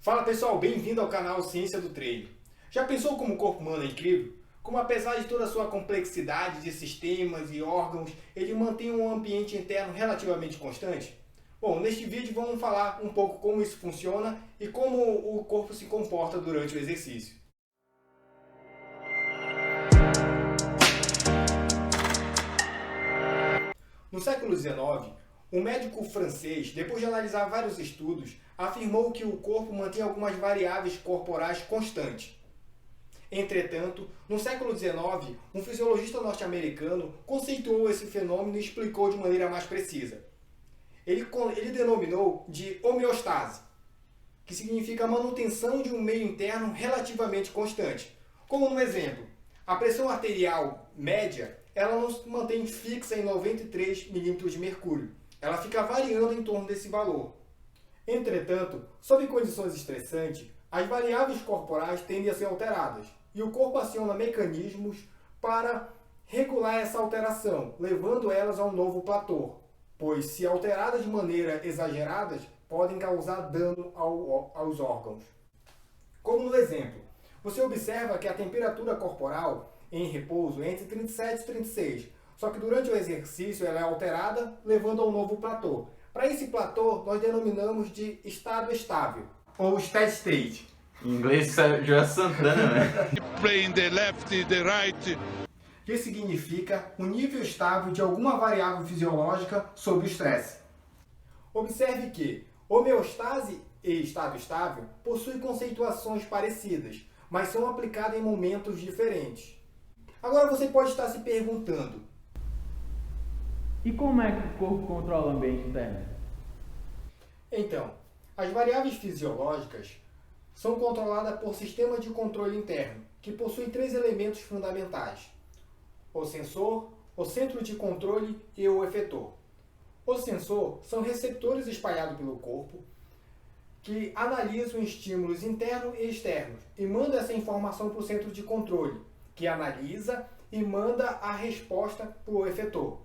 Fala pessoal, bem-vindo ao canal Ciência do Treino. Já pensou como o corpo humano é incrível? Como apesar de toda a sua complexidade de sistemas e órgãos, ele mantém um ambiente interno relativamente constante? Bom, neste vídeo vamos falar um pouco como isso funciona e como o corpo se comporta durante o exercício. No século XIX, um médico francês, depois de analisar vários estudos, afirmou que o corpo mantém algumas variáveis corporais constantes. Entretanto, no século XIX, um fisiologista norte-americano conceituou esse fenômeno e explicou de maneira mais precisa. Ele denominou de homeostase, que significa a manutenção de um meio interno relativamente constante. Como no exemplo, a pressão arterial média ela não se mantém fixa em 93 milímetros de mercúrio. Ela fica variando em torno desse valor. Entretanto, sob condições estressantes, as variáveis corporais tendem a ser alteradas e o corpo aciona mecanismos para regular essa alteração, levando elas a um novo platô, pois, se alteradas de maneira exagerada, podem causar dano aos órgãos. Como no exemplo, você observa que a temperatura corporal em repouso é entre 37 e 36, só que durante o exercício ela é alterada, levando a um novo platô. Para esse platô, nós denominamos de estado estável, ou steady state. Em inglês, Joel Santana, né? Playing the left, the right. Que significa um nível estável de alguma variável fisiológica sob o estresse. Observe que homeostase e estado estável possuem conceituações parecidas, mas são aplicadas em momentos diferentes. Agora você pode estar se perguntando: e como é que o corpo controla o ambiente interno? Então, as variáveis fisiológicas são controladas por sistemas de controle interno, que possuem três elementos fundamentais: o sensor, o centro de controle e o efetor. O sensor são receptores espalhados pelo corpo que analisam estímulos internos e externos e mandam essa informação para o centro de controle, que analisa e manda a resposta para o efetor.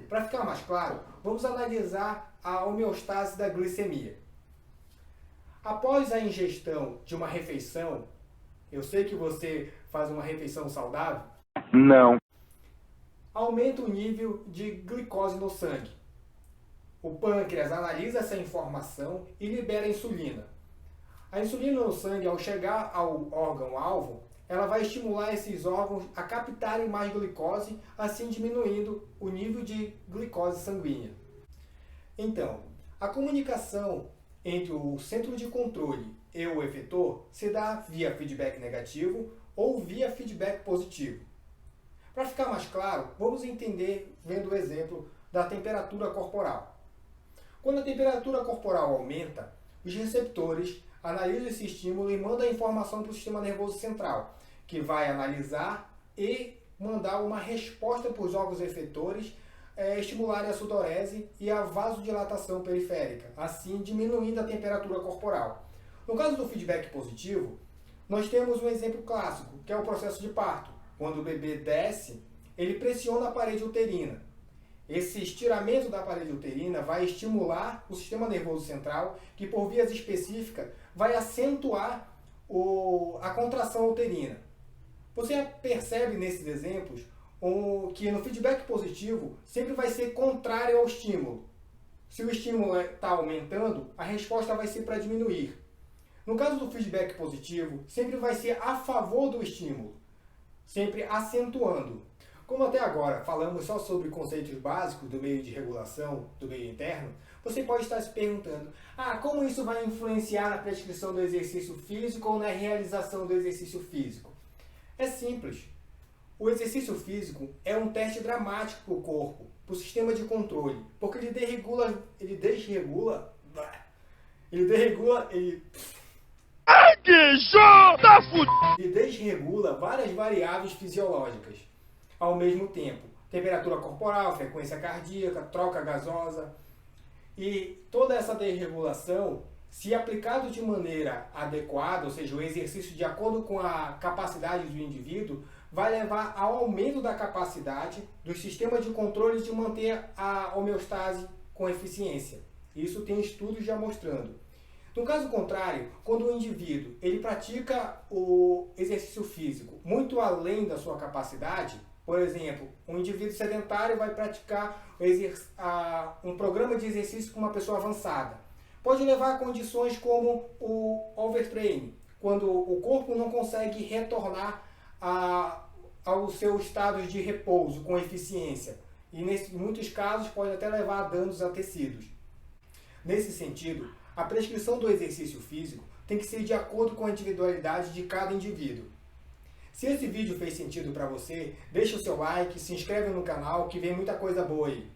Para ficar mais claro, vamos analisar a homeostase da glicemia. Após a ingestão de uma refeição, eu sei que você faz uma refeição saudável. Não. Aumenta o nível de glicose no sangue. O pâncreas analisa essa informação e libera a insulina. A insulina no sangue, ao chegar ao órgão-alvo, ela vai estimular esses órgãos a captarem mais glicose, assim diminuindo o nível de glicose sanguínea. Então, a comunicação entre o centro de controle e o efetor se dá via feedback negativo ou via feedback positivo. Para ficar mais claro, vamos entender vendo o exemplo da temperatura corporal. Quando a temperatura corporal aumenta, os receptores analisam esse estímulo e mandam a informação para o sistema nervoso central, que vai analisar e mandar uma resposta para os órgãos efetores estimularem a sudorese e a vasodilatação periférica, assim diminuindo a temperatura corporal. No caso do feedback positivo, nós temos um exemplo clássico, que é o processo de parto. Quando o bebê desce, ele pressiona a parede uterina. Esse estiramento da parede uterina vai estimular o sistema nervoso central, que por vias específicas vai acentuar a contração uterina. Você percebe nesses exemplos que no feedback positivo sempre vai ser contrário ao estímulo. Se o estímulo está aumentando, a resposta vai ser para diminuir. No caso do feedback positivo, sempre vai ser a favor do estímulo, sempre acentuando. Como até agora falamos só sobre conceitos básicos do meio de regulação, do meio interno, você pode estar se perguntando: como isso vai influenciar na prescrição do exercício físico ou na realização do exercício físico? É simples. O exercício físico é um teste dramático para o corpo, para o sistema de controle, porque ele desregula várias variáveis fisiológicas ao mesmo tempo. Temperatura corporal, frequência cardíaca, troca gasosa. E toda essa desregulação, se aplicado de maneira adequada, ou seja, o exercício de acordo com a capacidade do indivíduo, vai levar ao aumento da capacidade dos sistemas de controle de manter a homeostase com eficiência. Isso tem estudos já mostrando. No caso contrário, quando o indivíduo ele pratica o exercício físico muito além da sua capacidade, por exemplo, um indivíduo sedentário vai praticar um programa de exercício com uma pessoa avançada. Pode levar a condições como o overtraining, quando o corpo não consegue retornar ao seu estado de repouso com eficiência. E em muitos casos pode até levar a danos a tecidos. Nesse sentido, a prescrição do exercício físico tem que ser de acordo com a individualidade de cada indivíduo. Se esse vídeo fez sentido para você, deixa o seu like, se inscreve no canal que vem muita coisa boa aí.